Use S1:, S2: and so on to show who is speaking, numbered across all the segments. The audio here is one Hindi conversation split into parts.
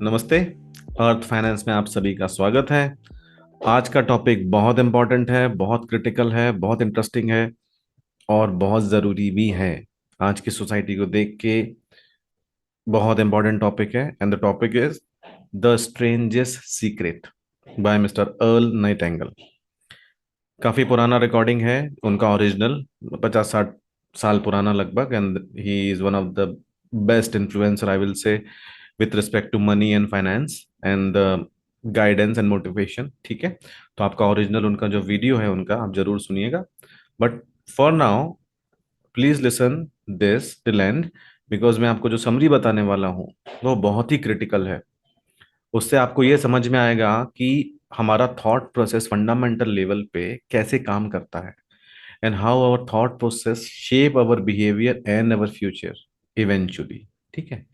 S1: नमस्ते। अर्थ फाइनेंस में आप सभी का स्वागत है। आज का टॉपिक बहुत इंपॉर्टेंट है, बहुत क्रिटिकल है, बहुत इंटरेस्टिंग है और बहुत ज़रूरी भी है। आज की सोसाइटी को देख के बहुत इंपॉर्टेंट टॉपिक है and the topic is the strangest secret by mister Earl Nightingale. काफ़ी पुराना रिकॉर्डिंग है उनका, ओरिजिनल 50-60 साल पुराना लगभग, and he is one of the best influencer I will say with respect to money and finance and guidance and motivation. ठीक है, तो आपका ओरिजिनल उनका जो वीडियो है उनका आप जरूर सुनिएगा। But for now please listen this till and, because मैं आपको जो समरी बताने वाला हूँ वो बहुत ही क्रिटिकल है। उससे आपको ये समझ में आएगा कि हमारा थॉट प्रोसेस फंडामेंटल लेवल पे कैसे काम करता है and how our thought process shape our behaviour and our future eventually. ठीक है,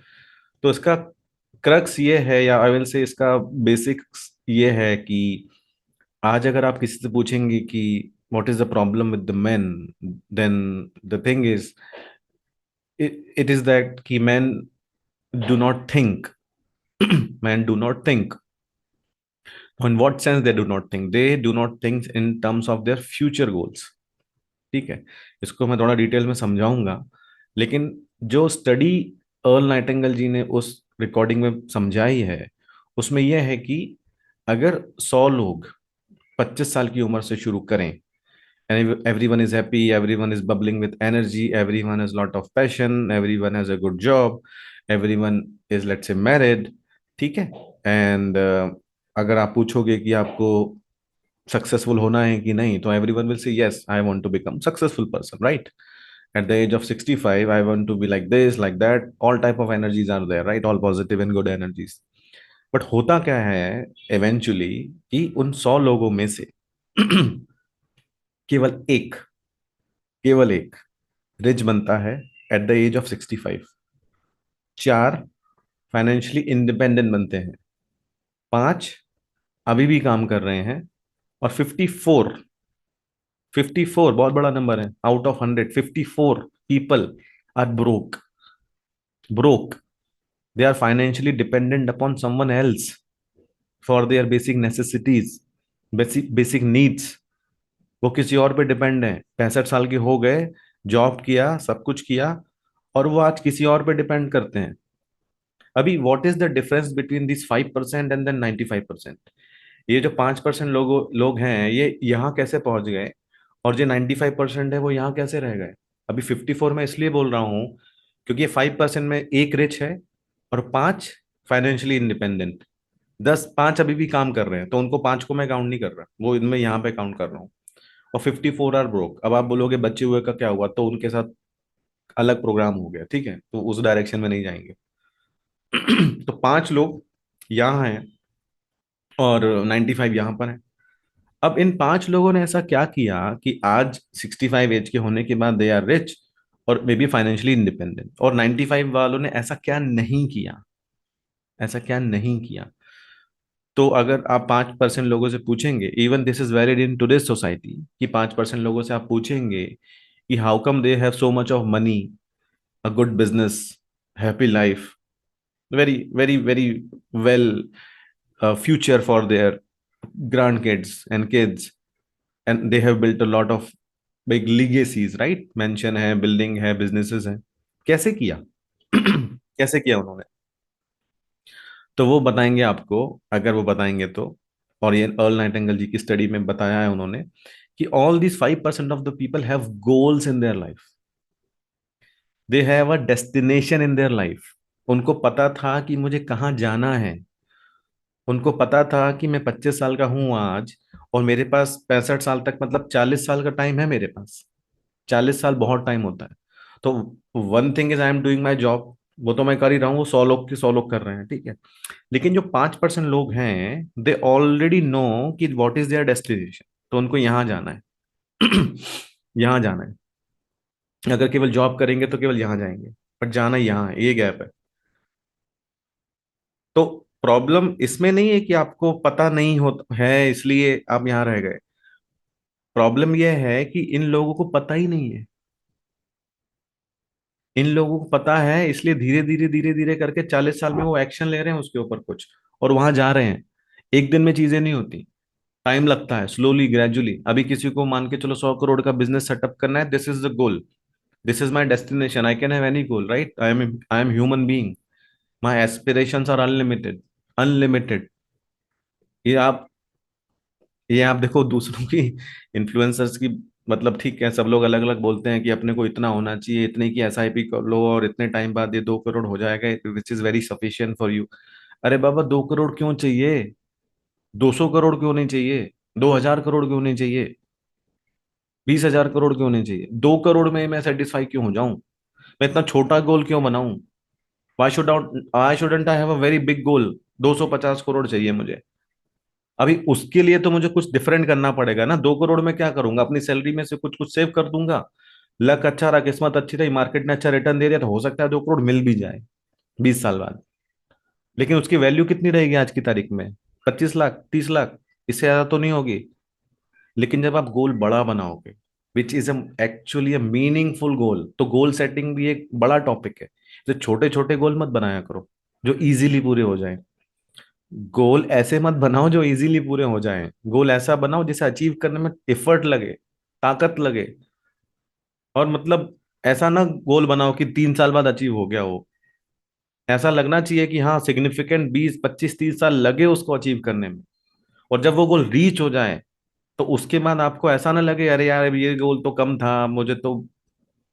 S1: तो इसका क्रक्स ये है, या आई विल से इसका बेसिक्स ये है कि आज अगर आप किसी से पूछेंगे कि what is the problem with the men, then the thing is it is that कि men do not think. Men do not think. In what sense they do not think? They do not think in terms of their future goals. ठीक है, इसको मैं थोड़ा डिटेल में समझाऊंगा। लेकिन जो स्टडी अर्ल नाइटिंगेल जी ने उस रिकॉर्डिंग में समझाई है उसमें यह है कि अगर 100 लोग 25 साल की उम्र से शुरू करें, everyone is happy, everyone is bubbling with energy, everyone has lot of passion, everyone has a good job, everyone is let's say married। ठीक है, एंड अगर आप पूछोगे कि आपको सक्सेसफुल होना है कि नहीं, तो everyone will say yes I want to become successful person, right? At the age of 65 I want to be like this like that, all type of energies are there, right? All positive and good energies. But होता क्या है इवेंचुअली कि उन 100 लोगों में से केवल एक, केवल एक रिच बनता है at the age of 65। 4 financially independent बनते हैं। 5 अभी भी काम कर रहे हैं। और 54, 54 बहुत बड़ा नंबर है, out of 100 54 people are broke. Broke, they are financially dependent upon someone else for their basic necessities, basic basic needs. वो किसी और पे डिपेंड है। 65 साल के हो गए, जॉब किया, सब कुछ किया, और वो आज किसी और पे डिपेंड करते हैं। अभी what is the difference between this 5% and then 95%? ये जो 5% लोग हैं, ये यहाँ कैसे पहुंच गए? और जो 95% है वो यहाँ कैसे रह गए? अभी 54 में इसलिए बोल रहा हूँ क्योंकि ये 5% में एक रिच है और 5 फाइनेंशियली इंडिपेंडेंट। 5 अभी भी काम कर रहे हैं, तो उनको 5 को मैं काउंट नहीं कर रहा, वो इनमें यहाँ पे काउंट कर रहा हूँ। और 54 आर ब्रोक। अब आप बोलोगे बच्चे हुए का क्या हुआ, तो उनके साथ अलग प्रोग्राम हो गया, ठीक है, तो उस डायरेक्शन में नहीं जाएंगे। तो 5 लोग यहाँ हैं और 95 यहाँ पर है। अब इन 5 लोगों ने ऐसा क्या किया कि आज 65 एज के होने के बाद दे आर रिच और मे बी फाइनेंशियली इंडिपेंडेंट, और 95 वालों ने ऐसा क्या नहीं किया? ऐसा क्या नहीं किया? तो अगर आप 5% लोगों से पूछेंगे, even this is valid in today's society, कि 5% लोगों से आप पूछेंगे कि how come they have so much of money, a good business, happy life, very very very well future for their grandkids and kids, and they have built a lot of big legacies, right? Mansion है, बिल्डिंग है, बिजनेसेस हैं। कैसे किया? कैसे किया उन्होंने? तो वो बताएंगे आपको, अगर वो बताएंगे तो। और ये अर्ल नाइटिंगेल जी की स्टडी में बताया है उन्होंने कि all this 5% of the people have goals in their life, they have a destination in their life. उनको पता था कि मुझे कहाँ जाना है। उनको पता था कि मैं 25 साल का हूं आज, और मेरे पास 65 साल तक, मतलब 40 साल का टाइम है मेरे पास। 40 साल बहुत टाइम होता है। तो one thing is I am doing my job, वो तो मैं कर ही रहा हूँ, वो 100 लोग के 100 लोग कर रहे हैं, ठीक है। लेकिन जो 5% लोग हैं, दे ऑलरेडी नो कि व्हाट इज देयर डेस्टिनेशन, तो उनको यहाँ जाना है। यहाँ जाना है। अगर केवल जॉब करेंगे तो केवल यहाँ जाएंगे, बट जाना यहाँ है, ये गैप है। तो प्रॉब्लम इसमें नहीं है कि आपको पता नहीं हो है इसलिए आप यहाँ रह गए। प्रॉब्लम यह है कि इन लोगों को पता ही नहीं है। इन लोगों को पता है, इसलिए धीरे धीरे धीरे धीरे करके 40 साल में वो एक्शन ले रहे हैं उसके ऊपर कुछ, और वहां जा रहे हैं। एक दिन में चीजें नहीं होती, टाइम लगता है, स्लोली ग्रेजुअली। अभी किसी को मान के चलो 100 करोड़ का बिजनेस सेटअप करना है, this is the goal, this is my destination, I can have any goal, right? I am human being, my aspirations are unlimited, unlimited. ये आप ये आप देखो दूसरों की, इन्फ्लुएंसर्स की, मतलब ठीक है, सब लोग अलग अलग बोलते हैं कि अपने को इतना होना चाहिए, इतने की एसआईपी कर लो और इतने टाइम बाद ये 2 करोड़ हो जाएगा, which is very sufficient for you. अरे बाबा, 2 करोड़ क्यों चाहिए? 200 करोड़ क्यों नहीं चाहिए? 2000 करोड़ क्यों नहीं चाहिए? 20,000 करोड़ क्यों नहीं चाहिए? 2 करोड़ में मैं सेटिस्फाई क्यों हो जाऊं? मैं इतना छोटा गोल क्यों बनाऊं? Why shouldn't I have a very big goal? 250 crore चाहिए मुझे। अभी उसके लिए तो मुझे कुछ डिफरेंट करना पड़ेगा ना। 2 करोड़ में क्या करूंगा? अपनी सैलरी में से कुछ कुछ सेव कर दूंगा। लक अच्छा रहा, किस्मत अच्छी रही, मार्केट ने अच्छा रिटर्न दे दिया, तो हो सकता है 2 करोड़ मिल भी जाए 20 साल बाद। लेकिन उसकी वैल्यू कितनी रहेगी आज की तारीख में? 25 लाख, 30 लाख, इससे ज्यादा तो नहीं होगी। लेकिन जब आप गोल बड़ा बनाओगे, which is actually a meaningful goal, तो गोल सेटिंग भी एक बड़ा टॉपिक है। तो छोटे छोटे गोल मत बनाया करो जो इजीली पूरे हो जाए। गोल ऐसे मत बनाओ जो इजीली पूरे हो जाएं। गोल ऐसा बनाओ जिसे अचीव करने में एफर्ट लगे, ताकत लगे। और मतलब ऐसा ना गोल बनाओ कि 3 साल बाद अचीव हो गया हो। ऐसा लगना चाहिए कि हाँ, सिग्निफिकेंट 20, 25, 30 साल लगे उसको अचीव करने में। और जब वो गोल रीच हो जाए, तो उसके बाद आपको ऐसा ना लगे अरे यार, अब ये गोल तो कम था, मुझे तो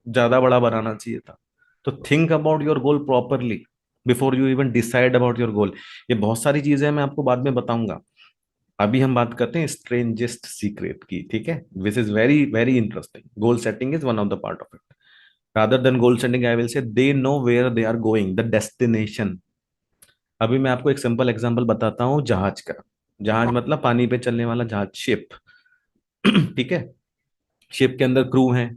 S1: ज्यादा बड़ा बनाना चाहिए था। तो think about your goal properly before you even decide about your goal. ये बहुत सारी चीजें मैं आपको बाद में बताऊंगा। अभी हम बात करते हैं स्ट्रेंजेस्ट सीक्रेट की, ठीक है? This is very very interesting. Goal setting is one of the part of it. Rather than goal setting, I will say they know where they are going, the destination. अभी मैं आपको एक सिंपल एग्जांपल बताता हूँ जहाज का। जहाज मतलब पानी पे चलने वाला जहाज, शिप। ठीक है? शिप के अंदर क्रू है,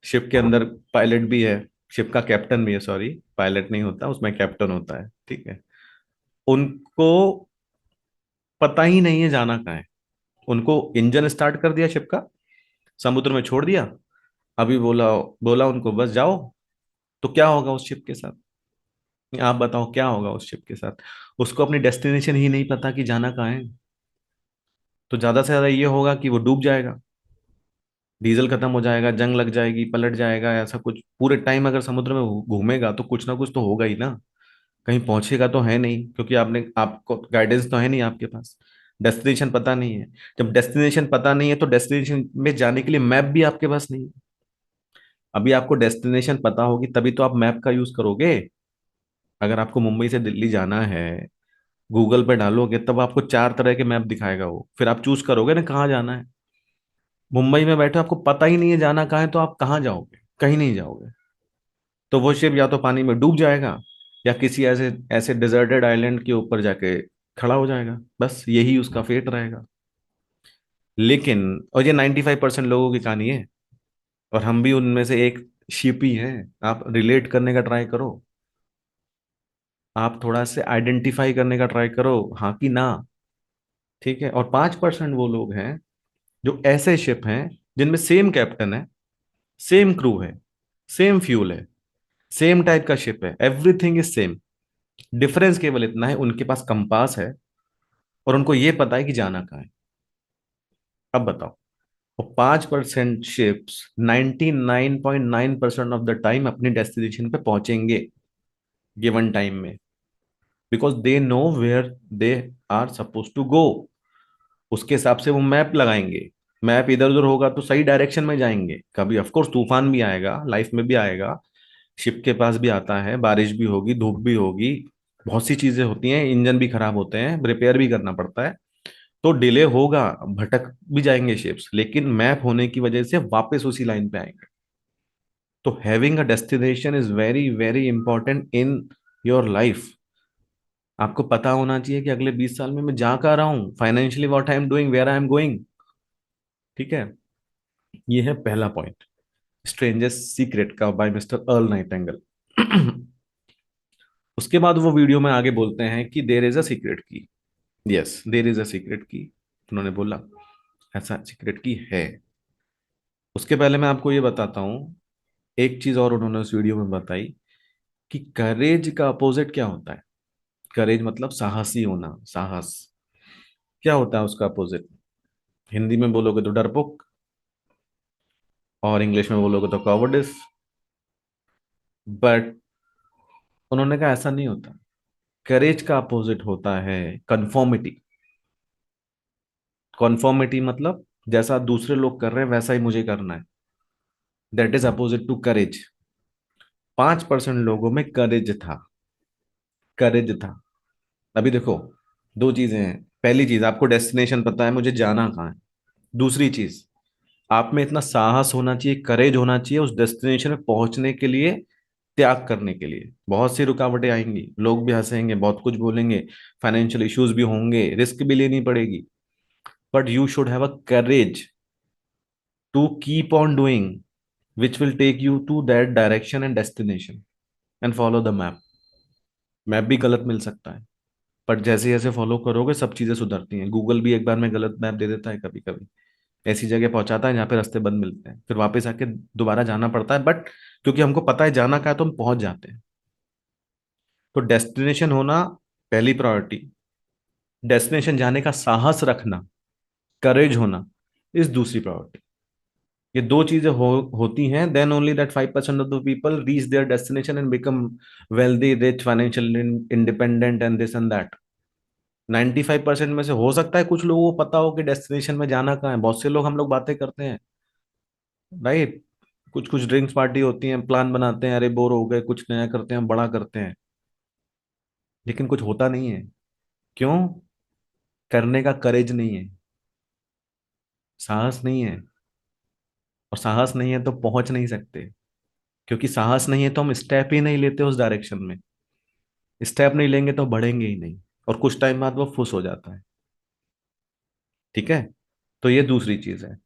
S1: शिप के अंदर पायलट भी है, शिप का कैप्टन भी है, सॉरी पायलट नहीं होता उसमें, कैप्टन होता है, ठीक है? उनको पता ही नहीं है जाना कहाँ है। उनको इंजन स्टार्ट कर दिया शिप का, समुद्र में छोड़ दिया, अभी बोला बोला उनको बस जाओ। तो क्या होगा उस शिप के साथ? आप बताओ क्या होगा उस शिप के साथ? उसको अपनी डेस्टिनेशन ही नहीं पता कि जाना कहाँ है। तो ज्यादा से ज्यादा ये होगा कि वो डूब जाएगा, डीजल खत्म हो जाएगा, जंग लग जाएगी, पलट जाएगा, ऐसा कुछ। पूरे टाइम अगर समुद्र में घूमेगा तो कुछ ना कुछ तो होगा ही ना। कहीं पहुंचेगा तो है नहीं, क्योंकि आपने आपको गाइडेंस तो है नहीं आपके पास। डेस्टिनेशन पता नहीं है। जब डेस्टिनेशन पता नहीं है तो डेस्टिनेशन में जाने के लिए मैप भी आपके पास नहीं है। अभी आपको डेस्टिनेशन पता होगी तभी तो आप मैप का यूज करोगे। अगर आपको मुंबई से दिल्ली जाना है, गूगल पे डालोगे तब आपको 4 तरह के मैप दिखाएगा वो, फिर आप चूज करोगे ना कहाँ जाना है। मुंबई में बैठे आपको पता ही नहीं है जाना कहाँ है, तो आप कहाँ जाओगे? कहीं नहीं जाओगे। तो वो शिप या तो पानी में डूब जाएगा, या किसी ऐसे ऐसे डिजर्टेड आइलैंड के ऊपर जाके खड़ा हो जाएगा। बस यही उसका फेट रहेगा। लेकिन, और ये 95% लोगों की कहानी है, और हम भी उनमें से एक शिप ही हैं। आप रिलेट करने का ट्राई करो, आप थोड़ा से आइडेंटिफाई करने का ट्राई करो, हाँ कि ना। ठीक है? और 5% वो लोग हैं जो ऐसे शिप हैं जिनमें सेम कैप्टन है, सेम क्रू है, सेम फ्यूल है, सेम टाइप का शिप है, एवरीथिंग इज सेम। डिफरेंस केवल इतना है, उनके पास कंपास है और उनको ये पता है कि जाना कहाँ है। अब बताओ, और 5% शिप्स 99.9% ऑफ द टाइम अपनी डेस्टिनेशन पे पहुंचेंगे गिवन टाइम में, because they know where they are suppose to go. उसके हिसाब से वो मैप लगाएंगे। मैप इधर उधर होगा तो सही डायरेक्शन में जाएंगे। कभी ऑफ कोर्स तूफान भी आएगा, लाइफ में भी आएगा, शिप के पास भी आता है, बारिश भी होगी, धूप भी होगी, बहुत सी चीजें होती हैं, इंजन भी खराब होते हैं, रिपेयर भी करना पड़ता है। तो डिले होगा, भटक भी जाएंगे शिप्स, लेकिन मैप होने की वजह से वापस उसी लाइन पे आएंगे। तो having a destination is very very important in your life. आपको पता होना चाहिए कि अगले 20 साल में मैं जा कहाँ रहा हूँ, financially what I am doing, where I am going. ठीक है? ये है पहला पॉइंट, स्ट्रेंजेस्ट सीक्रेट का, बाय मिस्टर अर्ल नाइटेंगल। उसके बाद वो वीडियो में आगे बोलते हैं कि देर इज अ सीक्रेट की। Yes, there is a secret की। उन्होंने बोला ऐसा सीक्रेट की है। उसके पहले मैं आपको ये बताता हूँ एक चीज और उन्होंने उस वीडियो में बताई कि करेज का अपोजिट क्या होता है। करेज मतलब साहसी होना, साहस। क्या होता है उसका अपोजिट? हिंदी में बोलोगे तो डरपोक, और इंग्लिश में बोलोगे तो कॉवर्डिस। बट उन्होंने कहा ऐसा नहीं होता। करेज का अपोजिट होता है कन्फॉर्मिटी। कन्फॉर्मिटी मतलब जैसा दूसरे लोग कर रहे हैं वैसा ही मुझे करना है। That is opposite to courage. 5% लोगों में करेज था। करेज था। अभी देखो, दो चीजें हैं। पहली चीज, आपको डेस्टिनेशन पता है, मुझे जाना कहाँ है। दूसरी चीज, आप में इतना साहस होना चाहिए, करेज होना चाहिए उस डेस्टिनेशन में पहुंचने के लिए, त्याग करने के लिए। बहुत सी रुकावटें आएंगी, लोग भी हंसेंगे, बहुत कुछ बोलेंगे, फाइनेंशियल इश्यूज भी होंगे, रिस्क भी लेनी पड़ेगी। But you should have a courage to keep on doing which will take you to that direction and destination, and follow the map. Map भी गलत मिल सकता है, पर जैसे जैसे फॉलो करोगे सब चीजें सुधरती हैं। गूगल भी एक बार में गलत मैप दे देता है कभी कभी, ऐसी जगह पहुंचाता है जहाँ पे रास्ते बंद मिलते हैं, फिर वापस आके दोबारा जाना पड़ता है। बट क्योंकि हमको पता है जाना कहाँ है तो हम पहुंच जाते हैं। तो डेस्टिनेशन होना पहली प्रायोरिटी, डेस्टिनेशन जाने का साहस रखना, करेज होना इस दूसरी प्रायोरिटी। ये दो चीजें होती हैं, then only that 5% of the people reach their destination and become wealthy, rich, financial independent and this and that. 95% में से हो सकता है कुछ लोगों को पता हो कि डेस्टिनेशन में जाना कहाँ है। बहुत से लोग, हम लोग बातें करते हैं, राइट? कुछ कुछ ड्रिंक्स पार्टी होती है, प्लान बनाते हैं, अरे बोर हो गए, कुछ नया करते हैं, बड़ा करते हैं, लेकिन कुछ होता नहीं है। क्यों? करने का करेज नहीं है, साहस नहीं है। और साहस नहीं है तो पहुंच नहीं सकते, क्योंकि साहस नहीं है तो हम स्टेप ही नहीं लेते उस डायरेक्शन में। स्टेप नहीं लेंगे तो बढ़ेंगे ही नहीं, और कुछ टाइम बाद वो फुस हो जाता है। ठीक है? तो ये दूसरी चीज है।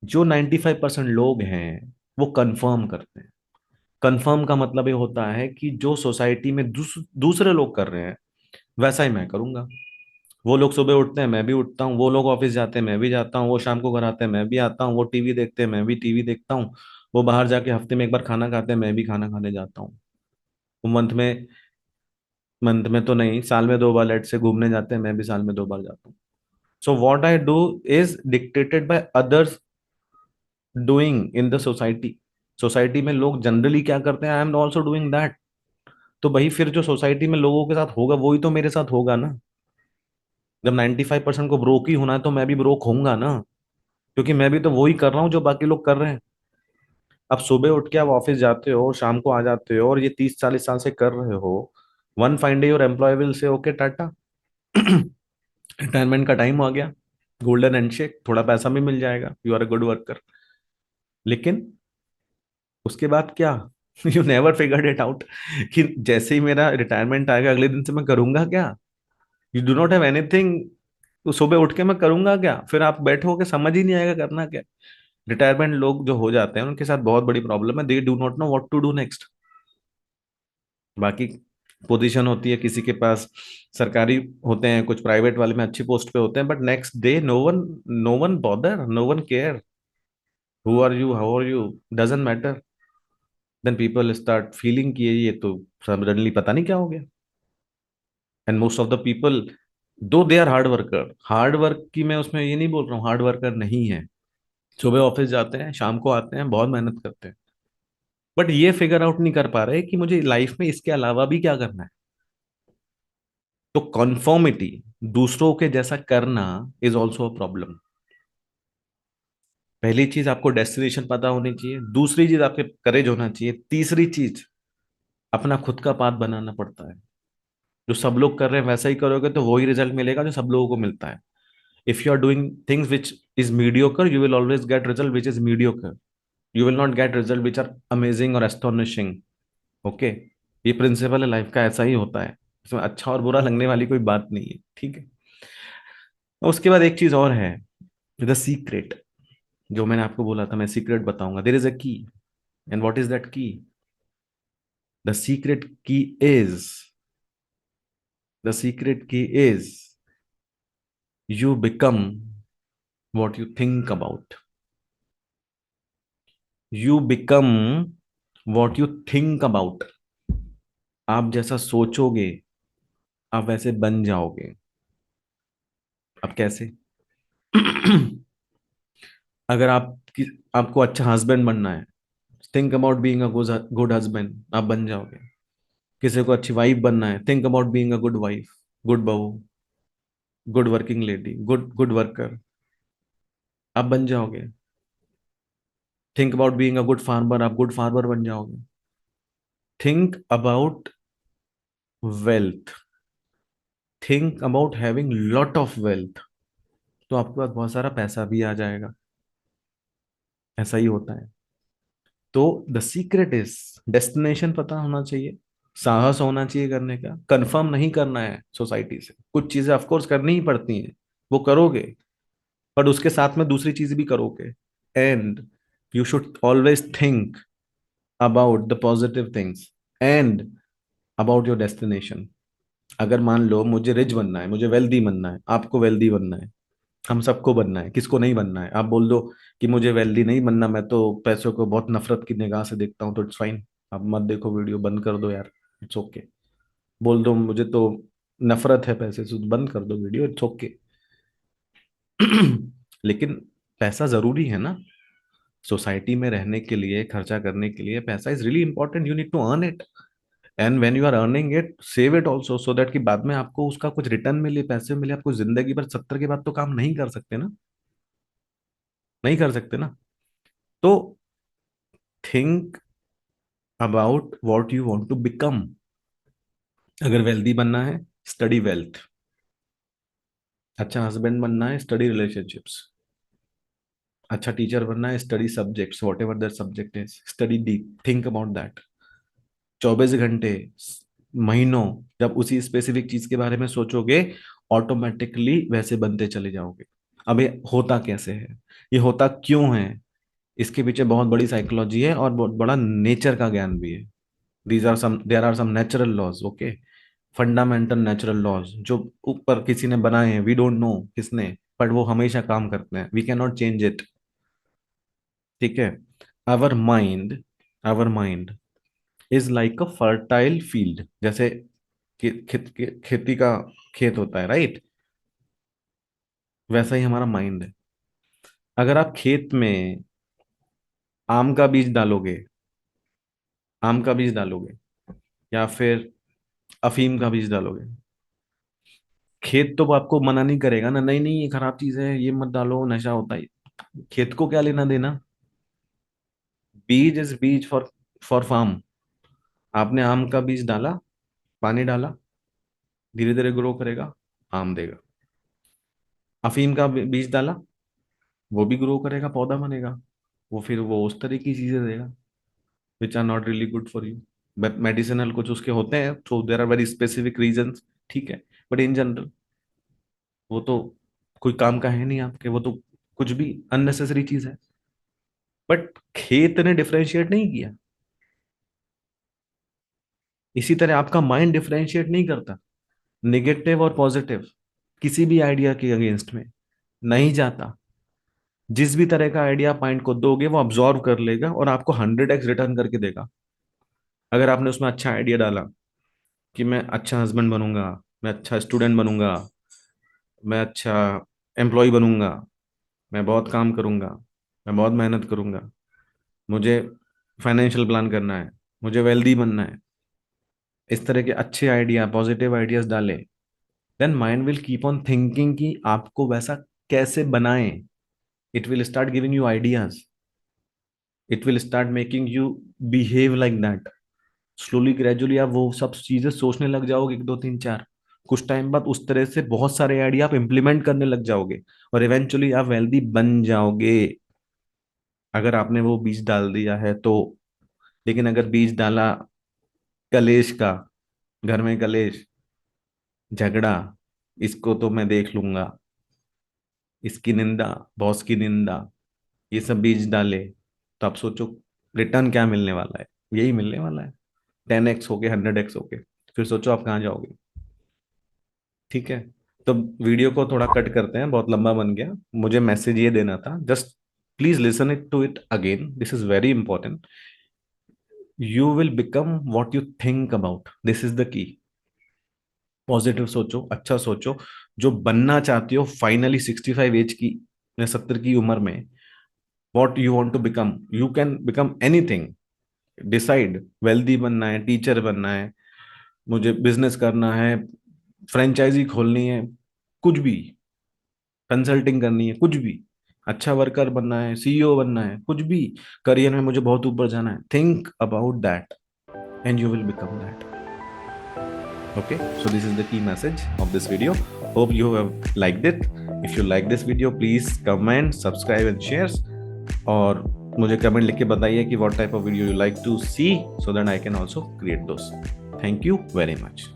S1: जो 95% लोग हैं वो कंफर्म करते हैं। कंफर्म का मतलब ये होता है कि जो सोसाइटी में दूसरे लोग कर रहे हैं वैसा ही मैं करूंगा। वो लोग सुबह उठते हैं, मैं भी उठता हूँ। वो लोग ऑफिस जाते हैं, मैं भी जाता हूँ। वो शाम को घर आते हैं, मैं भी आता हूँ। वो टीवी देखते हैं, मैं भी टीवी देखता हूँ। वो बाहर जाके हफ्ते में एक बार खाना खाते हैं, मैं भी खाना खाने जाता हूँ। वो मंथ में तो नहीं, साल में 2 बार लेट से घूमने जाते हैं, मैं भी साल में 2 बार जाता हूँ। So what I do is dictated by others doing in the society. Society में लोग जनरली क्या करते हैं, I am also doing that. तो भाई फिर जो सोसाइटी में लोगों के साथ होगा वही तो मेरे साथ होगा ना। जब 95% को ब्रोक ही होना है तो मैं भी ब्रोक होऊंगा ना, क्योंकि मैं भी तो वही कर रहा हूँ जो बाकी लोग कर रहे हैं। अब सुबह उठ के आप ऑफिस जाते हो, शाम को आ जाते हो, और ये 30-40 साल से कर रहे हो। One fine day your employ will say okay tata, retirement का टाइम आ गया, गोल्डन हैंडशेक, थोड़ा पैसा भी मिल जाएगा, you are a good worker. लेकिन उसके बाद क्या? You never figured it out कि जैसे ही मेरा रिटायरमेंट आएगा अगले दिन से मैं करूंगा क्या। You do not have anything. तो सुबह उठ के मैं करूंगा क्या? फिर आप बैठोगे, समझ ही नहीं आएगा करना क्या। रिटायरमेंट लोग जो हो जाते हैं उनके साथ बहुत बड़ी प्रॉब्लम है, they do not know what to do next. बाकी पोजीशन होती है किसी के पास, सरकारी होते हैं, कुछ प्राइवेट वाले में अच्छी पोस्ट पे होते हैं, but next day no one bother, no one care. Who are you, how are you, doesn't matter. Then people start feeling कि ये तो सडनली पता नहीं क्या हो गया। And most of the people, though they are hard worker, hard work की मैं उसमें ये नहीं बोल रहा हूँ हार्ड वर्कर नहीं है, सुबह ऑफिस जाते हैं, शाम को आते हैं, बहुत मेहनत करते हैं, बट ये फिगर आउट नहीं कर पा रहे कि मुझे लाइफ में इसके अलावा भी क्या करना है। तो कॉन्फॉर्मिटी, दूसरों के जैसा करना, इज ऑल्सो अ प्रॉब्लम। पहली चीज, आपको डेस्टिनेशन पता होनी चाहिए। दूसरी चीज, आपके करेज होना चाहिए। तीसरी चीज, अपना खुद का पाथ बनाना पड़ता है। जो सब लोग कर रहे हैं वैसा ही करोगे तो वही रिजल्ट मिलेगा जो सब लोगों को मिलता है। If you are doing things which is mediocre, you will always get result which is mediocre. You will not get result which are amazing और एस्टोनिशिंग। ओके? ये प्रिंसिपल है लाइफ का, ऐसा ही होता है। इसमें अच्छा और बुरा लगने वाली कोई बात नहीं है, ठीक है? और उसके बाद एक चीज और है, द सीक्रेट। जो मैंने आपको बोला था, मैं सीक्रेट बताऊंगा। देर इज अ की, एंड व्हाट इज दैट की? द सीक्रेट की इज, द सीक्रेट की is, you become what you think about. You become what you think about. आप जैसा सोचोगे आप वैसे बन जाओगे। अब कैसे? अगर आपको अच्छा हस्बैंड बनना है, think about being a good husband, आप बन जाओगे। किसी को अच्छी वाइफ बनना है, think about being a good wife, good बहू, good working lady, good good worker, आप बन जाओगे। Think about being a good farmer, आप गुड फार्मर बन जाओगे। Think about wealth, think about having lot of wealth, तो आपके पास बहुत सारा पैसा भी आ जाएगा। ऐसा ही होता है। तो द सीक्रेट इज, डेस्टिनेशन पता होना चाहिए, साहस होना चाहिए करने का, कंफर्म नहीं करना है सोसाइटी से। कुछ चीजें ऑफकोर्स करनी ही पड़ती हैं, वो करोगे, बट उसके साथ में दूसरी चीज भी करोगे। And you should always think about the positive things and about your destination. अगर मान लो मुझे रिच बनना है, मुझे वेल्दी बनना है, आपको वेल्दी बनना है, हम सबको बनना है, किसको नहीं बनना है? आप बोल दो कि मुझे वेल्दी नहीं बनना, मैं तो पैसों को बहुत नफरत की निगाह से देखता हूँ, तो इट्स फाइन। आप मत देखो वीडियो, बंद कर दो यार, इट्स ओके। बोल दो मुझे तो नफरत है पैसे से, तो बंद कर दो वीडियो, इट्स ओके। लेकिन पैसा जरूरी है ना, सोसाइटी में रहने के लिए, खर्चा करने के लिए पैसा is really important, you need to earn it. And when you are earning it, save it also, so that कि बाद में आपको उसका कुछ रिटर्न मिले, पैसे मिले। आपको जिंदगी भर 70 के बाद तो काम नहीं कर सकते ना, नहीं कर सकते ना। तो think about what you want to become. अगर वेल्दी बनना है, स्टडी वेल्थ। अच्छा हस्बैंड बनना है, स्टडी रिलेशनशिप्स। अच्छा टीचर बनना है, study subjects, what ever that subject is, study deep, think about that. 24 घंटे, महीनों, जब उसी स्पेसिफिक चीज के बारे में सोचोगे, ऑटोमेटिकली वैसे बनते चले जाओगे। अब ये होता कैसे है, ये होता क्यों है? इसके पीछे बहुत बड़ी साइकोलॉजी है और बहुत बड़ा नेचर का ज्ञान भी है। These are some there are some natural laws, okay, fundamental natural laws, जो ऊपर किसी ने बनाए हैं, वी डोंट नो किसने, बट वो हमेशा काम करते हैं, we can not change it. ठीक है। Our mind, our mind is like a fertile field. जैसे खेती का खेत होता है, राइट? वैसा ही हमारा माइंड है। अगर आप खेत में आम का बीज डालोगे, आम का बीज डालोगे, या फिर अफीम का बीज डालोगे, खेत तो वो आपको मना नहीं करेगा ना, नहीं नहीं ये खराब चीज है, ये मत डालो, नशा होता है। खेत को क्या लेना देना? बीज इज बीज फॉर फार्म। आपने आम का बीज डाला, पानी डाला, धीरे धीरे ग्रो करेगा, आम देगा। अफीम का बीज डाला, वो भी ग्रो करेगा, पौधा बनेगा, वो फिर वो उस तरह की चीजें देगा which are not really good for you. But medicinal कुछ उसके होते हैं, तो there are very specific reasons, ठीक है। बट इन जनरल वो तो कोई काम का है नहीं आपके, वो तो कुछ भी अननेसेसरी चीज है। बट खेत ने डिफरेंशिएट नहीं किया। इसी तरह आपका माइंड डिफरेंशिएट नहीं करता नेगेटिव और पॉजिटिव, किसी भी आइडिया के अगेंस्ट में नहीं जाता। जिस भी तरह का आइडिया माइंड को दोगे, वो अब्जॉर्व कर लेगा और आपको 100x रिटर्न करके देगा। अगर आपने उसमें अच्छा आइडिया डाला कि मैं अच्छा हस्बैंड बनूंगा, मैं अच्छा स्टूडेंट बनूंगा, मैं अच्छा एम्प्लॉय बनूंगा, मैं बहुत काम करूंगा, मैं बहुत मेहनत करूंगा, मुझे फाइनेंशियल प्लान करना है, मुझे वेल्दी बनना है, इस तरह के अच्छे आइडिया, पॉजिटिव आइडियाज डाले, then mind will keep on thinking कि आपको वैसा कैसे बनाएं। It will start giving you ideas, it will start making you behave like that. Slowly gradually आप वो सब चीजें सोचने लग जाओगे, एक दो तीन चार, कुछ टाइम बाद उस तरह से बहुत सारे आइडिया आप इंप्लीमेंट करने लग जाओगे, और इवेंचुअली आप वेल्दी बन जाओगे। अगर आपने वो बीज डाल दिया है तो। लेकिन अगर बीज डाला कलेश का, घर में कलेश, झगड़ा, इसको तो मैं देख लूंगा, इसकी निंदा, बॉस की निंदा, ये सब बीज डाले, तो आप सोचो रिटर्न क्या मिलने वाला है? यही मिलने वाला है, 10x हो के, 100x हो के। फिर सोचो आप कहाँ जाओगे। ठीक है। तो वीडियो को थोड़ा कट करते हैं, बहुत लंबा बन गया। मुझे मैसेज ये देना था, just Please listen it to it again. This is very important. You will become what you think about. This is the key. Positive सोचो, अच्छा सोचो। जो बनना चाहती हो फाइनली 65 एज की या 70 की उम्र में, what you want to become, you can become anything. Decide, wealthy बनना है, टीचर बनना है, मुझे बिजनेस करना है, फ्रेंचाइजी खोलनी है, कुछ भी, कंसल्टिंग करनी है, कुछ भी, अच्छा वर्कर बनना है, सीईओ बनना है, कुछ भी, करियर में मुझे बहुत ऊपर जाना है, think about that and you will become that. Okay, so this is the key message of this video. Hope you have liked it. If you like this video, please comment, subscribe and share. और मुझे कमेंट लिख के बताइए कि what type of video you like to see so that I can also create those. Thank you very much.